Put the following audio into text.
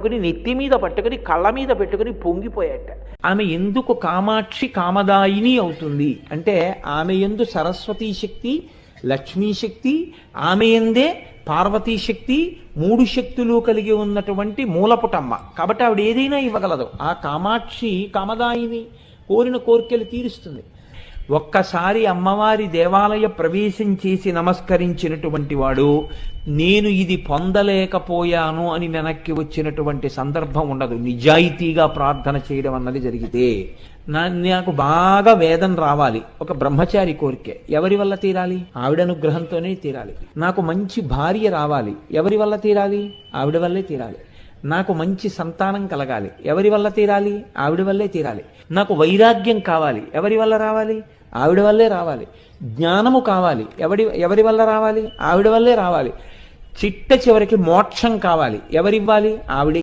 పట్టుకుని నెత్తి మీద పట్టుకుని కళ్ళ మీద పెట్టుకుని పొంగిపోయాట. ఆమె ఎందుకు కామాక్షి కామదాయిని అవుతుంది అంటే ఆమె యందు సరస్వతీ శక్తి, లక్ష్మీ శక్తి, ఆమె యందే పార్వతీ శక్తి, మూడు శక్తులు కలిగి ఉన్నటువంటి మూలపుటమ్మ. కాబట్టి ఆవిడ ఏదైనా ఇవ్వగలదు. ఆ కామాక్షి కామదాయిని, కోరిన కోరికలు తీరుస్తుంది. ఒక్కసారి అమ్మవారి దేవాలయ ప్రవేశం చేసి నమస్కరించినటువంటి వాడు నేను ఇది పొందలేకపోయాను అని వెనక్కి వచ్చినటువంటి సందర్భం ఉండదు. నిజాయితీగా ప్రార్థన చేయడం అన్నది జరిగితే నాకు బాగా వేదన రావాలి, ఒక బ్రహ్మచారి కోరికే, ఎవరి వల్ల తీరాలి? ఆవిడ అనుగ్రహంతోనే తీరాలి. నాకు మంచి భార్య రావాలి, ఎవరి వల్ల తీరాలి? ఆవిడ వల్లే తీరాలి. నాకు మంచి సంతానం కలగాలి, ఎవరి వల్ల తీరాలి? ఆవిడ వల్లే తీరాలి. నాకు వైరాగ్యం కావాలి, ఎవరి వల్ల రావాలి? ఆవిడ వల్లే రావాలి. జ్ఞానము కావాలి, ఎవరి వల్ల రావాలి? ఆవిడ వల్లే రావాలి. చిట్ట చివరికి మోక్షం కావాలి, ఎవరివ్వాలి? ఆవిడే.